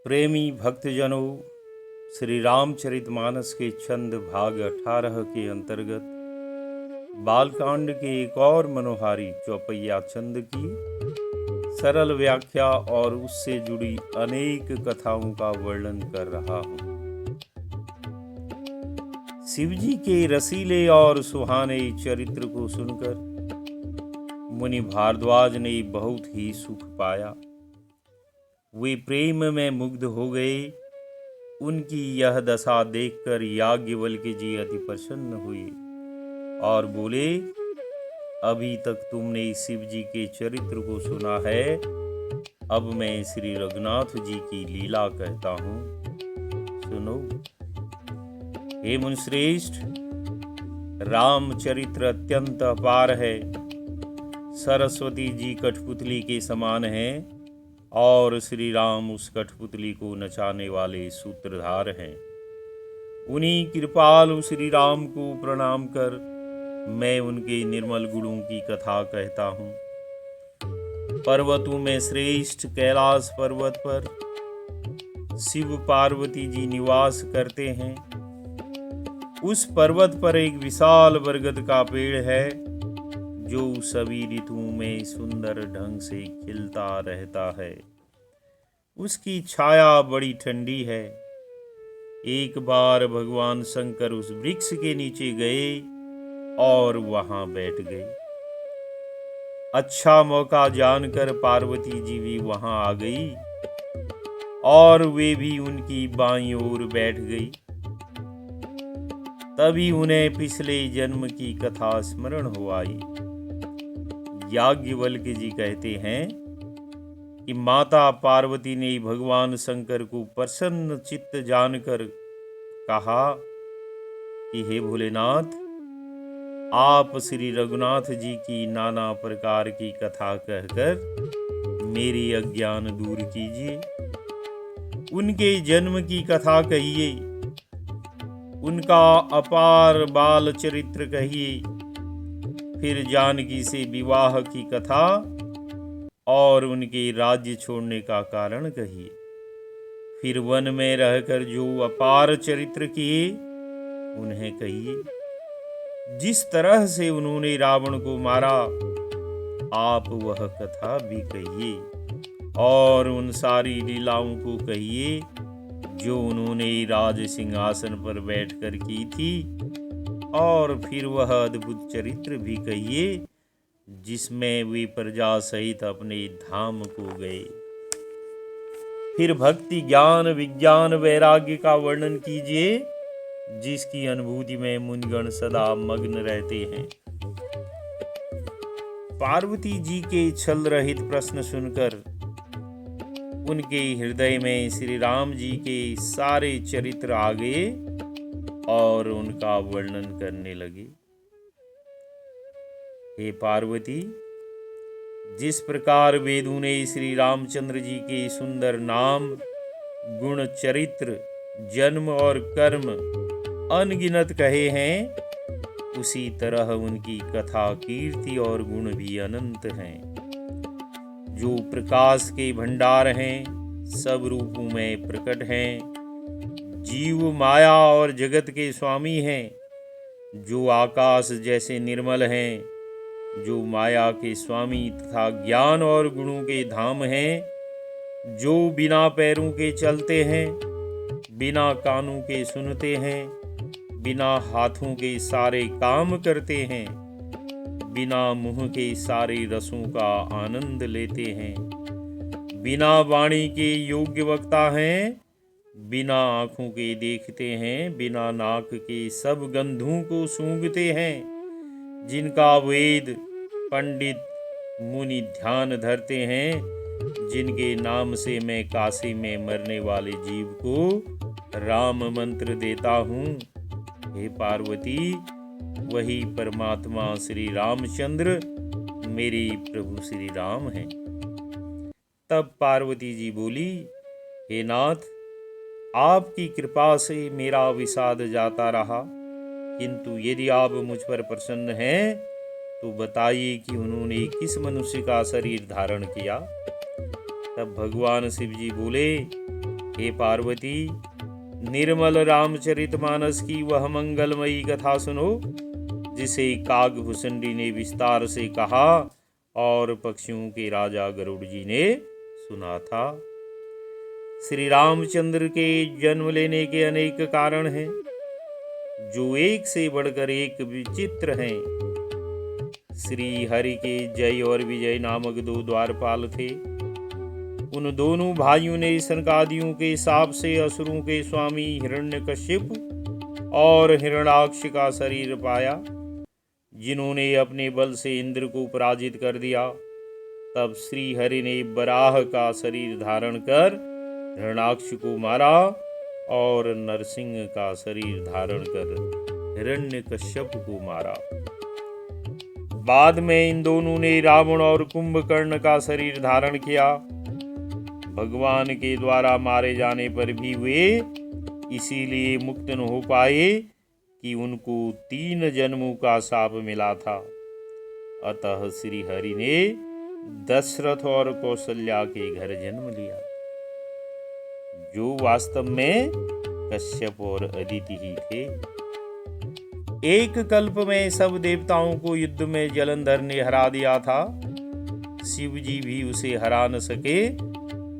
प्रेमी भक्तजनों, श्री रामचरितमानस के छंद भाग 18 के अंतर्गत बालकांड के एक और मनोहारी चौपैया छंद की सरल व्याख्या और उससे जुड़ी अनेक कथाओं का वर्णन कर रहा हूँ। शिवजी के रसीले और सुहाने चरित्र को सुनकर मुनि भारद्वाज ने बहुत ही सुख पाया। वे प्रेम में मुग्ध हो गए। उनकी यह दशा देखकर याज्ञवल्क्य जी अति प्रसन्न हुए और बोले, अभी तक तुमने शिव जी के चरित्र को सुना है, अब मैं श्री रघुनाथ जी की लीला कहता हूँ, सुनो। हे मुनिश्रेष्ठ, रामचरित्र अत्यंत अपार है। सरस्वती जी कठपुतली के समान हैं और श्री राम उस कठपुतली को नचाने वाले सूत्रधार हैं। उन्हीं कृपालु श्री राम को प्रणाम कर मैं उनके निर्मल गुणों की कथा कहता हूँ। पर्वतों में श्रेष्ठ कैलाश पर्वत पर शिव पार्वती जी निवास करते हैं। उस पर्वत पर एक विशाल बरगद का पेड़ है जो सभी ऋतुओं में सुंदर ढंग से खिलता रहता है। उसकी छाया बड़ी ठंडी है। एक बार भगवान शंकर उस वृक्ष के नीचे गए और वहां बैठ गए। अच्छा मौका जानकर पार्वती जी भी वहां आ गई और वे भी उनकी बाईं ओर बैठ गई। तभी उन्हें पिछले जन्म की कथा स्मरण हो आई। याज्ञवल्क्य जी कहते हैं कि माता पार्वती ने भगवान शंकर को प्रसन्न चित्त जानकर कहा कि हे भोलेनाथ, आप श्री रघुनाथ जी की नाना प्रकार की कथा कहकर मेरी अज्ञान दूर कीजिए। उनके जन्म की कथा कहिए, उनका अपार बाल चरित्र कहिए, फिर जानकी से विवाह की कथा और उनके राज्य छोड़ने का कारण कहिए। फिर वन में रहकर जो अपार चरित्र किए उन्हें कहिए। जिस तरह से उन्होंने रावण को मारा, आप वह कथा भी कहिए और उन सारी लीलाओं को कहिए जो उन्होंने राज सिंहासन पर बैठकर की थी। और फिर वह अद्भुत चरित्र भी कहिए जिसमें वे प्रजा सहित अपने धाम को गए। फिर भक्ति, ज्ञान, विज्ञान, वैराग्य का वर्णन कीजिए जिसकी अनुभूति में मुनिगण सदा मग्न रहते हैं। पार्वती जी के छल रहित प्रश्न सुनकर उनके हृदय में श्री राम जी के सारे चरित्र आ गए और उनका वर्णन करने लगे। हे पार्वती, जिस प्रकार वेदों ने श्री रामचंद्र जी के सुंदर नाम, गुण, चरित्र, जन्म और कर्म अनगिनत कहे हैं, उसी तरह उनकी कथा, कीर्ति और गुण भी अनंत हैं। जो प्रकाश के भंडार हैं, सब रूपों में प्रकट हैं, जीव, माया और जगत के स्वामी हैं, जो आकाश जैसे निर्मल हैं, जो माया के स्वामी तथा ज्ञान और गुणों के धाम हैं, जो बिना पैरों के चलते हैं, बिना कानों के सुनते हैं, बिना हाथों के सारे काम करते हैं, बिना मुंह के सारे रसों का आनंद लेते हैं, बिना वाणी के योग्य वक्ता हैं, बिना आँखों के देखते हैं, बिना नाक के सब गंधों को सूंघते हैं, जिनका वेद, पंडित, मुनि ध्यान धरते हैं, जिनके नाम से मैं काशी में मरने वाले जीव को राम मंत्र देता हूँ। हे पार्वती, वही परमात्मा श्री रामचंद्र मेरे प्रभु श्री राम हैं। तब पार्वती जी बोली, हे नाथ, आपकी कृपा से मेरा विषाद जाता रहा, किंतु यदि आप मुझ पर प्रसन्न हैं तो बताइए कि उन्होंने किस मनुष्य का शरीर धारण किया। तब भगवान शिव जी बोले, हे पार्वती, निर्मल रामचरितमानस की वह मंगलमयी कथा सुनो जिसे कागभूषणी ने विस्तार से कहा और पक्षियों के राजा गरुड़ जी ने सुना था। श्री रामचंद्र के जन्म लेने के अनेक कारण हैं, जो एक से बढ़कर एक विचित्र हैं। श्री हरि के जय और विजय नामक 2 द्वारपाल थे। उन दोनों भाइयों ने सनकादियों के शाप से असुरों के स्वामी हिरण्यकशिप और हिरण्याक्ष का शरीर पाया, जिन्होंने अपने बल से इंद्र को पराजित कर दिया। तब श्री हरि ने वराह का शरीर धारण कर हिरण्याक्ष को मारा और नरसिंह का शरीर धारण कर हिरण्यकश्यप को मारा। बाद में इन दोनों ने रावण और कुंभकर्ण का शरीर धारण किया। भगवान के द्वारा मारे जाने पर भी वे इसीलिए मुक्त न हो पाए कि उनको 3 जन्मों का शाप मिला था। अतः श्री हरि ने दशरथ और कौशल्या के घर जन्म लिया, जो वास्तव में कश्यप और अदिति ही थे। एक कल्प में सब देवताओं को युद्ध में जलंधर ने हरा दिया था। शिव जी भी उसे हरा न सके,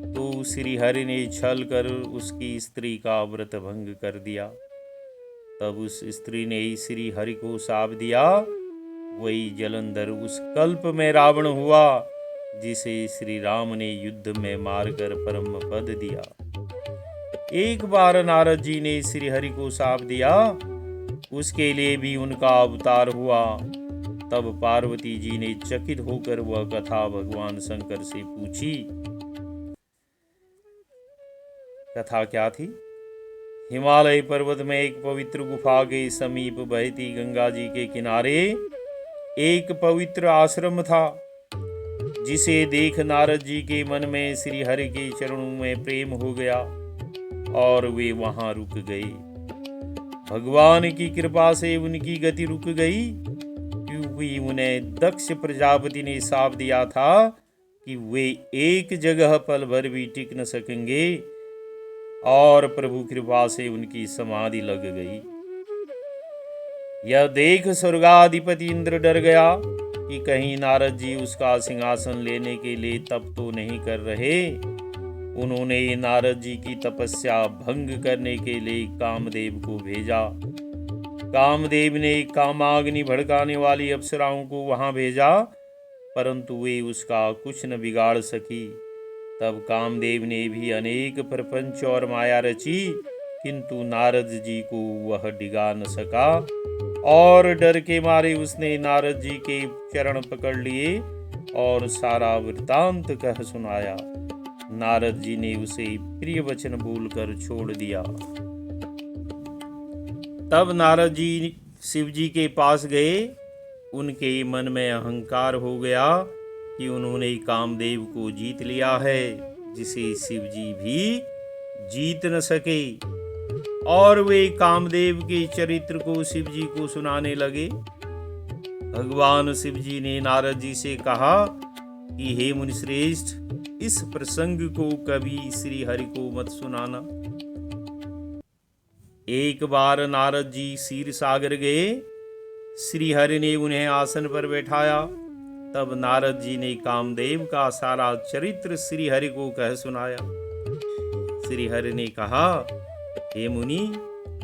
तो श्री हरि ने छल कर उसकी स्त्री का व्रत भंग कर दिया। तब उस स्त्री ने श्री हरि को शाप दिया। वही जलंधर उस कल्प में रावण हुआ, जिसे श्री राम ने युद्ध में मारकर परम पद दिया। एक बार नारद जी ने श्री हरि को शाप दिया, उसके लिए भी उनका अवतार हुआ। तब पार्वती जी ने चकित होकर वह कथा भगवान शंकर से पूछी। कथा क्या थी? हिमालय पर्वत में एक पवित्र गुफा के समीप बहती गंगा जी के किनारे एक पवित्र आश्रम था, जिसे देख नारद जी के मन में श्री हरि के चरणों में प्रेम हो गया और वे वहां रुक गए। भगवान की कृपा से उनकी गति रुक गई, क्योंकि उन्हें दक्ष प्रजापति ने शाप दिया था कि वे एक जगह पल भर भी टिक न सकेंगे, और प्रभु कृपा से उनकी समाधि लग गई। यह देख स्वर्गाधिपति इंद्र डर गया कि कहीं नारद जी उसका सिंहासन लेने के लिए तप तो नहीं कर रहे। उन्होंने नारद जी की तपस्या भंग करने के लिए कामदेव को भेजा। कामदेव ने कामाग्नि भड़काने वाली अप्सराओं को वहां भेजा, परंतु वे उसका कुछ न बिगाड़ सकी। तब कामदेव ने भी अनेक प्रपंच और माया रची, किंतु नारद जी को वह डिगा न सका, और डर के मारे उसने नारद जी के चरण पकड़ लिए और सारा वृतांत कह सुनाया। नारद जी ने उसे प्रिय वचन बोलकर छोड़ दिया। तब नारद जी शिव जी के पास गए। उनके मन में अहंकार हो गया कि उन्होंने कामदेव को जीत लिया है, जिसे शिव जी भी जीत न सके, और वे कामदेव के चरित्र को शिव जी को सुनाने लगे। भगवान शिव जी ने नारद जी से कहा कि हे मुनिश्रेष्ठ, इस प्रसंग को कभी श्री हरि को मत सुनाना। एक बार नारद जी क्षीर सागर गए। श्री हरि ने उन्हें आसन पर बैठाया। तब नारद जी ने कामदेव का सारा चरित्र श्री हरि को कह सुनाया। श्री हरि ने कहा, हे मुनि,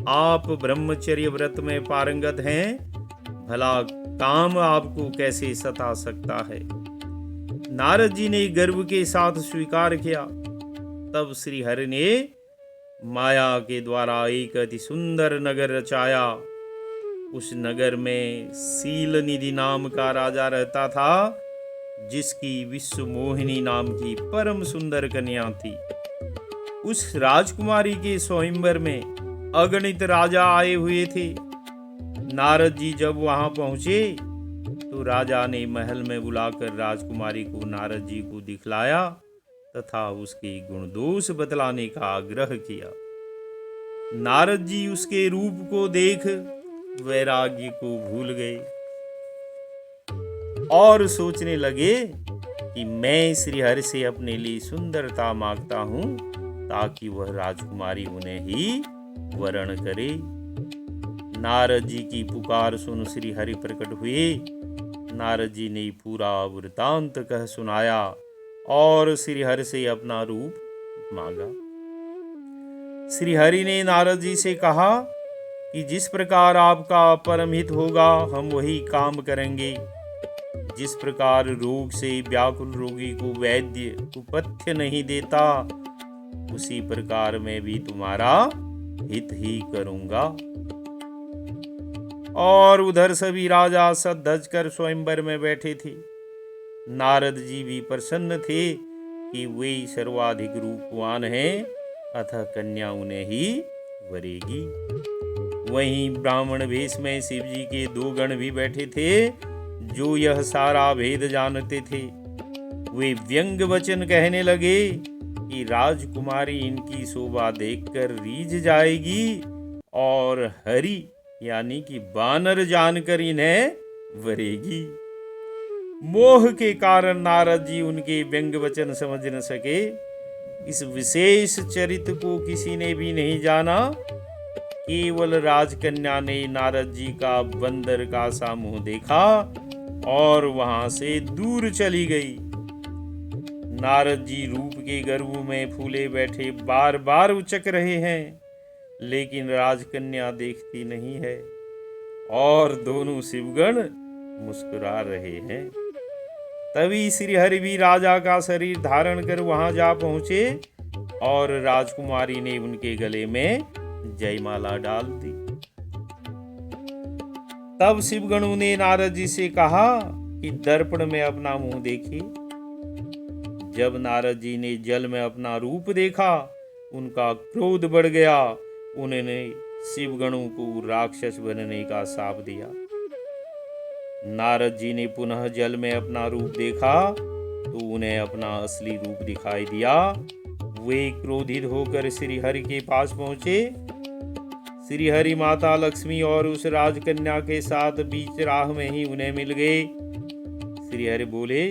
आप ब्रह्मचर्य व्रत में पारंगत हैं, भला काम आपको कैसे सता सकता है? नारद जी ने गर्व के साथ स्वीकार किया। तब श्री हरि ने माया के द्वारा एक अति सुंदर नगर रचाया। उस नगर में शील निधि नाम का राजा रहता था, जिसकी विश्व मोहिनी नाम की परम सुंदर कन्या थी। उस राजकुमारी के स्वयंवर में अगणित राजा आए हुए थे। नारद जी जब वहां पहुंचे तो राजा ने महल में बुलाकर राजकुमारी को नारद जी को दिखलाया तथा उसके गुण दोष बतलाने का आग्रह किया। नारद जी उसके रूप को देख वैराग्य को भूल गए और सोचने लगे कि मैं श्री हरि से अपने लिए सुंदरता मांगता हूं, ताकि वह राजकुमारी उन्हें ही वरण करे। नारद जी की पुकार सुन श्री हरि प्रकट हुए। नारद जी ने पूरा वृतांत कह सुनाया और श्री हरि से अपना रूप मांगा। श्री हरि ने नारद जी से कहा कि जिस प्रकार आपका परम हित होगा हम वही काम करेंगे। जिस प्रकार रोग से व्याकुल रोगी को वैद्य कुपथ्य नहीं देता, उसी प्रकार मैं भी तुम्हारा हित ही करूंगा। और उधर सभी राजा सज कर स्वयंवर में बैठे थे। नारद जी भी प्रसन्न थे कि वे सर्वाधिक रूपवान हैं, अतः कन्या उन्हें ही वरेगी। वहीं ब्राह्मण वेश में शिव जी के 2 गण भी बैठे थे, जो यह सारा भेद जानते थे। वे व्यंग वचन कहने लगे कि राजकुमारी इनकी शोभा देखकर रीझ जाएगी और हरि यानी कि वानर जानकर इन्हें वरेगी। मोह के कारण नारद जी उनके व्यंग वचन समझ न सके। इस विशेष चरित्र को किसी ने भी नहीं जाना। केवल राजकन्या ने नारद जी का बंदर का सा मुंह देखा और वहां से दूर चली गई। नारद जी रूप के गर्व में फूले बैठे बार बार उचक रहे हैं, लेकिन राजकन्या देखती नहीं है और दोनों शिवगण मुस्कुरा रहे हैं। तभी श्री हरि भी राजा का शरीर धारण कर वहां जा पहुंचे और राजकुमारी ने उनके गले में जयमाला डाल दी। तब शिवगणों ने नारद जी से कहा कि दर्पण में अपना मुंह देखिए। जब नारद जी ने जल में अपना रूप देखा, उनका क्रोध बढ़ गया। उन्होंने शिवगणों को राक्षस बनने का शाप दिया। नारद जी ने पुनः जल में अपना रूप देखा तो उन्हें अपना असली रूप दिखाई दिया। वे क्रोधित होकर श्री हरि के पास पहुंचे। श्री हरि माता लक्ष्मी और उस राजकन्या के साथ बीच राह में ही उन्हें मिल गए। श्री हरि बोले,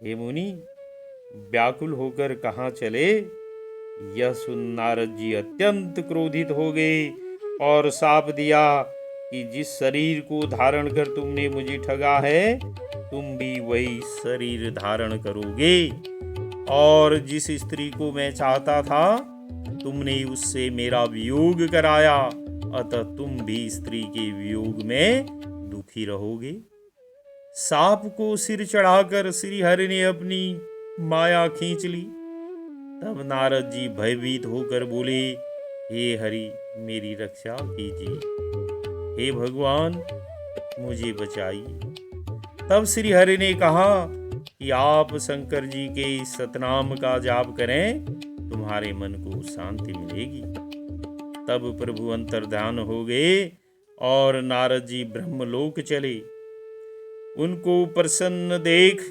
हे मुनि, व्याकुल होकर कहाँ चले? यह सुन नारद जी अत्यंत क्रोधित हो गए और शाप दिया कि जिस शरीर को धारण कर तुमने मुझे ठगा है, तुम भी वही शरीर धारण करोगे। और जिस स्त्री को मैं चाहता था, तुमने उससे मेरा वियोग कराया, अतः तुम भी स्त्री के वियोग में दुखी रहोगे। सांप को सिर चढ़ाकर श्री हरि ने अपनी माया खींच ली। तब नारद जी भयभीत होकर बोले, हे हरि, मेरी रक्षा कीजिए। हे भगवान, मुझे बचाइए। तब श्री हरि ने कहा कि आप शंकर जी के सतनाम का जाप करें, तुम्हारे मन को शांति मिलेगी। तब प्रभु अंतर्ध्यान हो गए और नारद जी ब्रह्मलोक चले। उनको प्रसन्न देख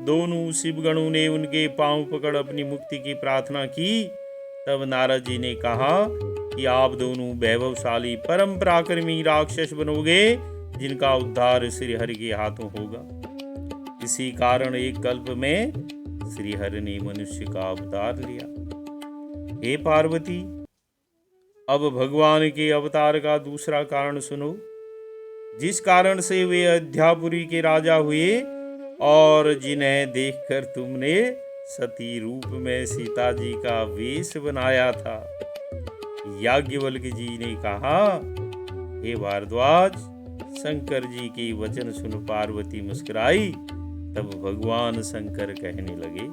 दोनों शिवगणों ने उनके पांव पकड़ अपनी मुक्ति की प्रार्थना की। तब नारद जी ने कहा कि आप दोनों वैभवशाली परम पराक्रमी राक्षस बनोगे, जिनका उद्धार श्री हरि के हाथों होगा। इसी कारण एक कल्प में श्री हरि ने मनुष्य का अवतार लिया। हे पार्वती, अब भगवान के अवतार का दूसरा कारण सुनो, जिस कारण से वे अयोध्यापुरी के राजा हुए और जिन्हें देखकर तुमने सती रूप में सीता जी का वेश बनाया था। याज्ञवल्क्य जी ने कहा, हे भारद्वाज, शंकर जी के वचन सुन पार्वती मुस्कुराई। तब भगवान शंकर कहने लगे,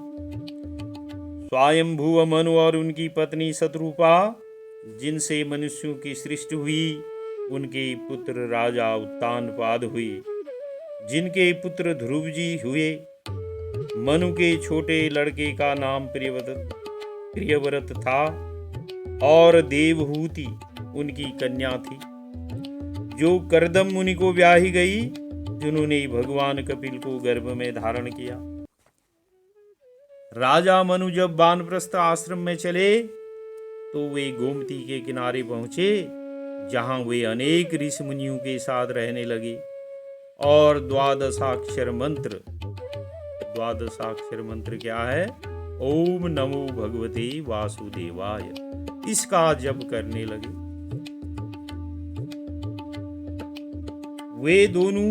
स्वयंभुव मनु और उनकी पत्नी शत्रुपा, जिनसे मनुष्यों की सृष्टि हुई, उनके पुत्र राजा उत्तानपाद हुए, जिनके पुत्र ध्रुव जी हुए। मनु के छोटे लड़के का नाम प्रियव्रत था और देवहूति उनकी कन्या थी, जो करदम मुनि को ब्याही गई, जिन्होंने भगवान कपिल को गर्भ में धारण किया। राजा मनु जब वानप्रस्थ आश्रम में चले तो वे गोमती के किनारे पहुंचे, जहां वे अनेक ऋषि मुनियों के साथ रहने लगे और द्वादशाक्षर मंत्र क्या है? ओम नमो भगवते वासुदेवाय, इसका जप करने लगे। वे दोनों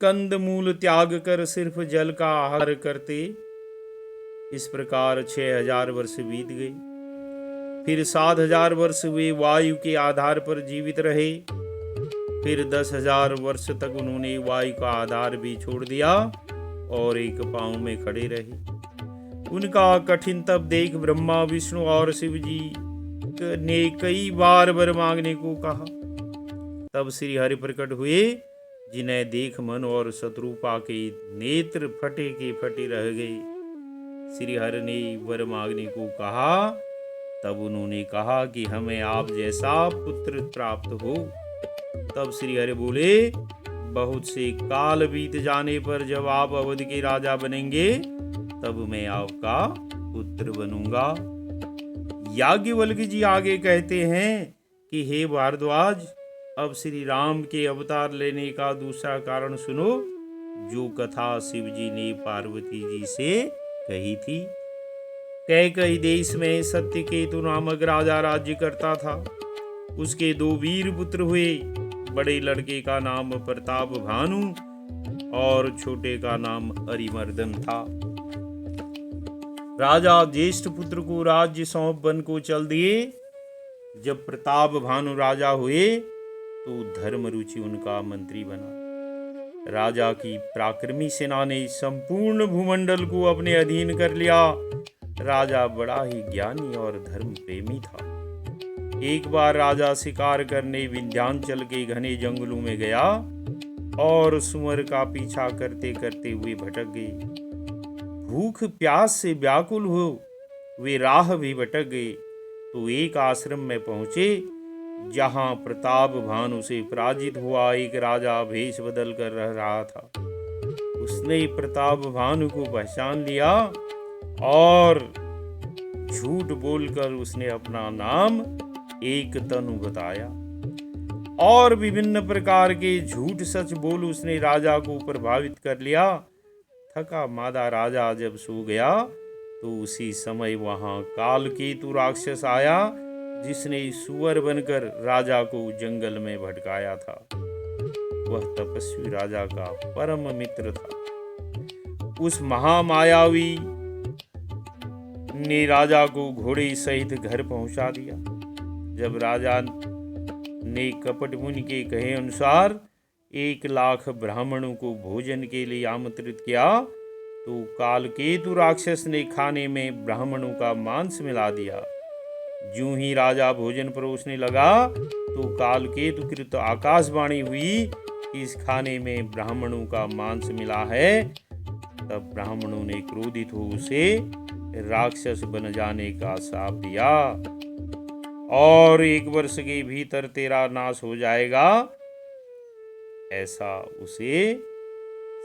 कंदमूल त्याग कर सिर्फ जल का आहार करते। इस प्रकार 6000 वर्ष बीत गए। फिर 7000 वर्ष वे वायु के आधार पर जीवित रहे। फिर 10,000 वर्ष तक उन्होंने वायु का आधार भी छोड़ दिया और एक पांव में खड़े रहे। उनका कठिन तप देख ब्रह्मा, विष्णु और शिव जी ने कई बार वर मांगने को कहा। तब श्री हरि प्रकट हुए, जिन्हें देख मन और शत्रुपा के नेत्र फटे के फटे रह गए। श्री हरि ने वर मांगने को कहा। तब उन्होंने कहा कि हमें आप जैसा पुत्र प्राप्त हो। तब श्री हरि बोले, बहुत से काल बीत जाने पर जब आप अवध के राजा बनेंगे, तब मैं आपका पुत्र बनूंगा। याज्ञवल्क्य जी आगे कहते हैं कि हे भारद्वाज, अब श्री राम के अवतार लेने का दूसरा कारण सुनो, जो कथा शिव जी ने पार्वती जी से कही थी। कैकई देश में सत्यकेतु नामक राजा राज्य करता था। उसके 2 वीर पुत्र हुए। बड़े लड़के का नाम प्रताप भानु और छोटे का नाम अरिमर्दन था। राजा ज्येष्ठ पुत्र को राज्य सौंप वन को चल दिए। जब प्रताप भानु राजा हुए तो धर्मरुचि उनका मंत्री बना। राजा की पराक्रमी सेना ने संपूर्ण भूमंडल को अपने अधीन कर लिया। राजा बड़ा ही ज्ञानी और धर्म प्रेमी था। एक बार राजा शिकार करने विंध्याचल के घने जंगलों में गया और सुअर का पीछा करते करते हुए भटक गए। भूख प्यास से व्याकुल हो वे राह भी भटक गए तो एक आश्रम में पहुंचे, जहां प्रताप भानु से पराजित हुआ एक राजा भेष बदल कर रह रहा था। उसने प्रताप भानु को पहचान लिया और झूठ बोलकर उसने अपना नाम एक तनु बताया और विभिन्न प्रकार के झूठ सच बोल उसने राजा को प्रभावित कर लिया। थका मादा राजा जब सो गया तो उसी समय वहां कालकेतु राक्षस आया, जिसने सुअर बनकर राजा को जंगल में भटकाया था। वह तपस्वी राजा का परम मित्र था। उस महामायावी ने राजा को घोड़े सहित घर पहुंचा दिया। जब राजा ने कपट मुनि के कहे अनुसार 1,00,000 ब्राह्मणों को भोजन के लिए आमंत्रित किया, तो कालकेतु राक्षस ने खाने में ब्राह्मणों का मांस मिला दिया। ज्यों ही राजा भोजन परोसने लगा तो कालकेतु कृत आकाशवाणी हुई कि इस खाने में ब्राह्मणों का मांस मिला है। तब ब्राह्मणों ने क्रोधित हो उसे राक्षस बन जाने का शाप दिया और 1 वर्ष के भीतर तेरा नाश हो जाएगा, ऐसा उसे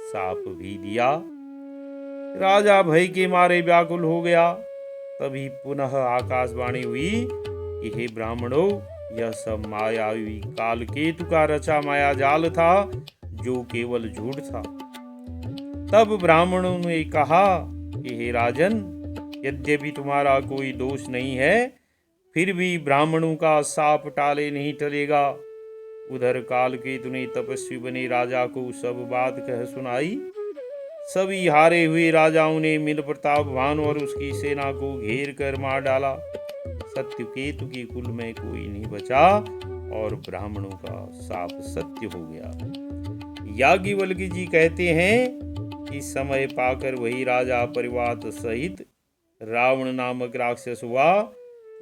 शाप भी दिया। राजा भय के मारे व्याकुल हो गया। तभी पुनः आकाशवाणी हुई कि हे ब्राह्मणों, यह सब मायावी कालकेतु का रचा माया जाल था, जो केवल झूठ था। तब ब्राह्मणों ने कहा कि हे राजन, यद्यपि तुम्हारा कोई दोष नहीं है, फिर भी ब्राह्मणों का शाप टाले नहीं टलेगा। उधर कालकेतु ने तपस्वी बने राजा को सब बात कह सुनाई। सभी हारे हुए राजाओं ने मिल प्रताप भानु और उसकी सेना को घेर कर मार डाला। सत्यकेतु के कुल में कोई नहीं बचा और ब्राह्मणों का शाप सत्य हो गया। याज्ञवल्क्य जी कहते हैं कि समय पाकर वही राजा परिवार सहित रावण नामक राक्षस हुआ।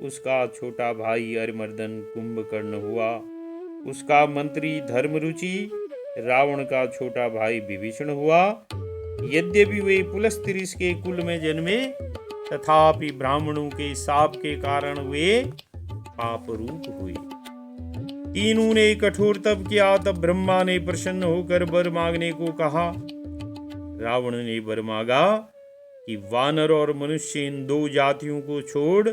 उसका छोटा भाई अरिमर्दन कुंभकर्ण हुआ। उसका मंत्री धर्मरुचि रावण का छोटा भाई विभीषण हुआ। यद्यपि वे पुलस्त्य ऋषि के कुल में जन्मे, तथापि ब्राह्मणों के शाप के कारण वे पाप रूप हुए। तीनों ने कठोर तप किया। तब ब्रह्मा ने प्रसन्न होकर वर मांगने को कहा। रावण ने वर मांगा कि वानर और मनुष्य इन 2 जातियों को छोड़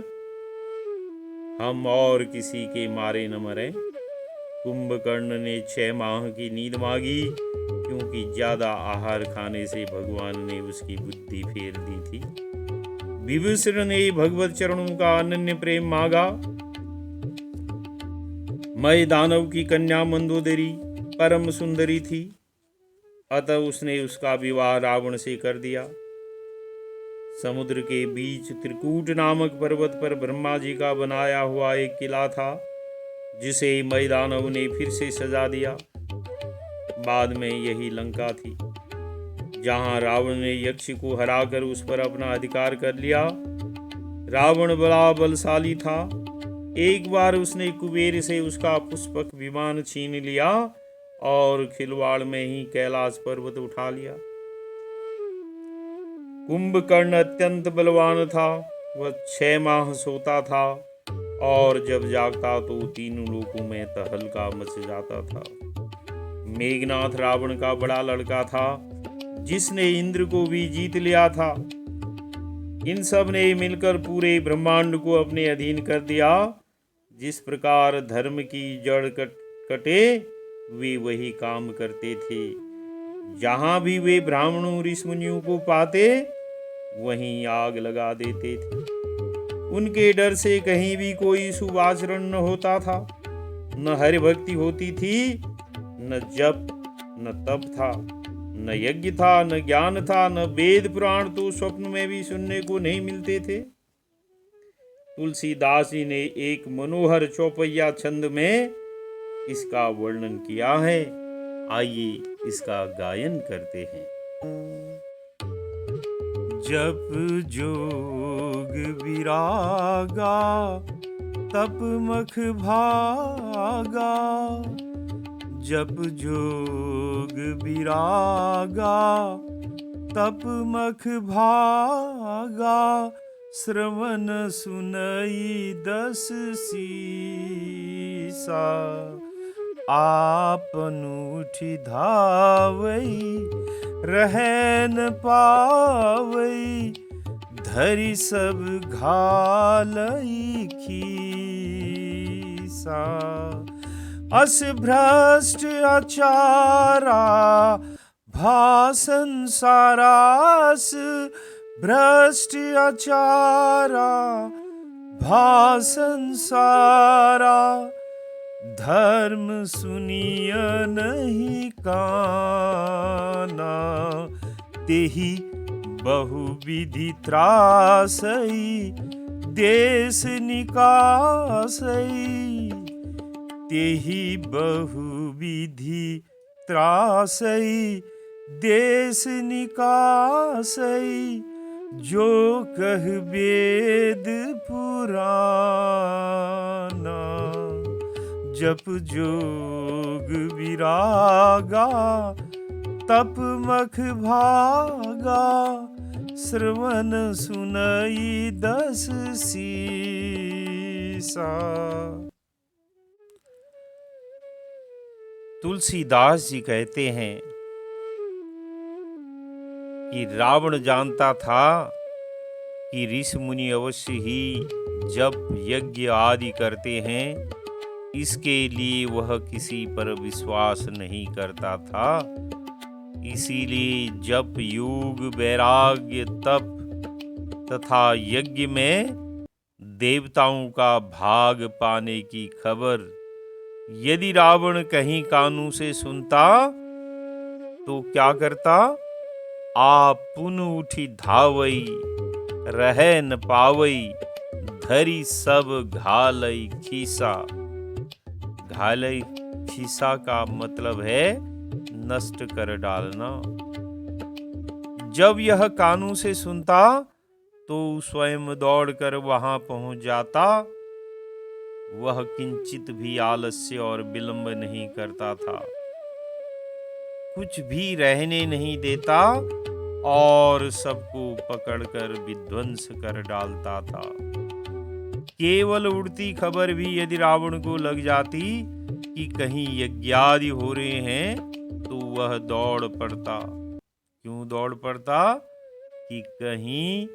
हम और किसी के मारे न मरें। कुंभकर्ण ने 6 माह की नींद मांगी, क्योंकि ज्यादा आहार खाने से भगवान ने उसकी बुद्धि फेर दी थी। विभीषण ने भगवत चरणों का अनन्य प्रेम मांगा। मय दानव की कन्या मंदोदरी परम सुंदरी थी, अतः उसने उसका विवाह रावण से कर दिया। समुद्र के बीच त्रिकूट नामक पर्वत पर ब्रह्मा जी का बनाया हुआ एक किला था, जिसे मय दानव ने फिर से सजा दिया। बाद में यही लंका थी, जहां रावण ने यक्ष को हराकर उस पर अपना अधिकार कर लिया। रावण बड़ा बलशाली था। एक बार उसने कुबेर से उसका पुष्पक विमान छीन लिया और खिलवाड़ में ही कैलाश पर्वत उठा लिया। कुंभकर्ण अत्यंत बलवान था। वह 6 माह सोता था और जब जागता तो तीनों लोकों में तहलका मच जाता था। मेघनाथ रावण का बड़ा लड़का था, जिसने इंद्र को भी जीत लिया था। इन सब ने मिलकर पूरे ब्रह्मांड को अपने अधीन कर दिया। जिस प्रकार धर्म की जड़ कटे वे वही काम करते थे। जहां भी वे ब्राह्मणों ऋषि मुनियों को पाते वहीं आग लगा देते थे। उनके डर से कहीं भी कोई शुभ आचरण न होता था। न हरि भक्ति होती थी, न जप, न तप था, न यज्ञ था, न ज्ञान था, न वेद पुराण तो स्वप्न में भी सुनने को नहीं मिलते थे। तुलसीदास जी ने एक मनोहर चौपैया छंद में इसका वर्णन किया है। आइए इसका गायन करते हैं। जप जोग विरागा तप मख भागा, जप जोग विरागा तप मख भागा, श्रवण सुनई 10 सीसा, आपन उठी धावई रहै न पावई, धरि सब घालई खीसा, अस भ्रष्ट आचारा भासन सारास, भ्रष्ट आचारा भासन सारा, धर्म सुनिय नहीं काना, तेहि बहुविधि त्रासई देश निकासई, तेहि बहुविधि त्रासई देश निकासई, जो कह वेद पुराना, जप जोग विरागा तप मख भागा, श्रवण सुनई 10 सीसा। तुलसीदास जी कहते हैं कि रावण जानता था कि ऋषि मुनि अवश्य ही जप यज्ञ आदि करते हैं, इसके लिए वह किसी पर विश्वास नहीं करता था। इसीलिए जप योग वैराग्य तप तथा यज्ञ में देवताओं का भाग पाने की खबर यदि रावण कहीं कानों से सुनता तो क्या करता? आप पुन उठी धावई रह न पावई, धरी सब घालई खीसा। घालई खीसा का मतलब है नष्ट कर डालना। जब यह कानों से सुनता तो स्वयं दौड़कर वहां पहुंच जाता। वह किंचित भी आलस्य और विलंब नहीं करता था, कुछ भी रहने नहीं देता और सबको पकड़कर विध्वंस कर डालता था। केवल उड़ती खबर भी यदि रावण को लग जाती कि कहीं यज्ञादि हो रहे हैं तो वह दौड़ पड़ता। क्यों दौड़ पड़ता? कि कहीं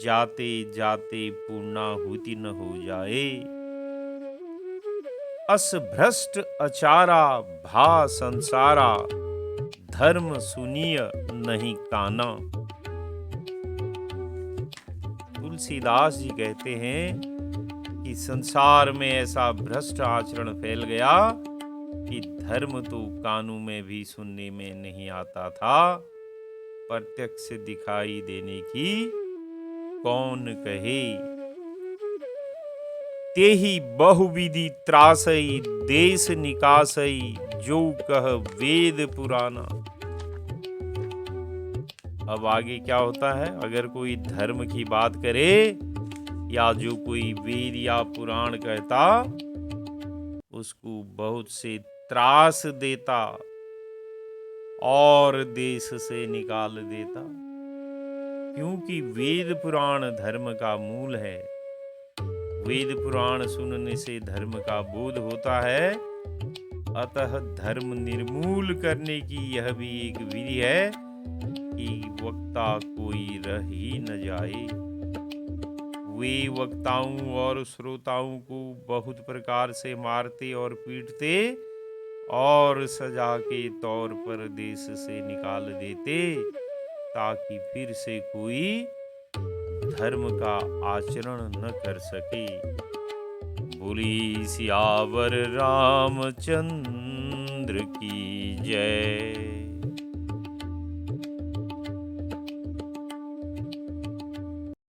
जाते जाते पूर्णाहुति न हो जाए। अस भ्रष्ट अचारा भा संसारा, धर्म सुनिय नहीं काना। तुलसीदास जी कहते हैं कि संसार में ऐसा भ्रष्ट आचरण फैल गया कि धर्म तो कानों में भी सुनने में नहीं आता था, प्रत्यक्ष दिखाई देने की कौन कहे। तेहि बहुविधि त्रासई देश निकासई, जो कह वेद पुराना। अब आगे क्या होता है, अगर कोई धर्म की बात करे या जो कोई वेद या पुराण कहता, उसको बहुत से त्रास देता और देश से निकाल देता, क्योंकि वेद पुराण धर्म का मूल है। वेद पुराण सुनने से धर्म का बोध होता है, अतः धर्म निर्मूल करने की यह भी एक विधि है कि वक्ता कोई रह ही न जाए। वे वक्ताओं और श्रोताओं को बहुत प्रकार से मारते और पीटते और सजा के तौर पर देश से निकाल देते, ताकि फिर से कोई धर्म का आचरण न कर सके। बोली सियावर रामचंद्र की जय।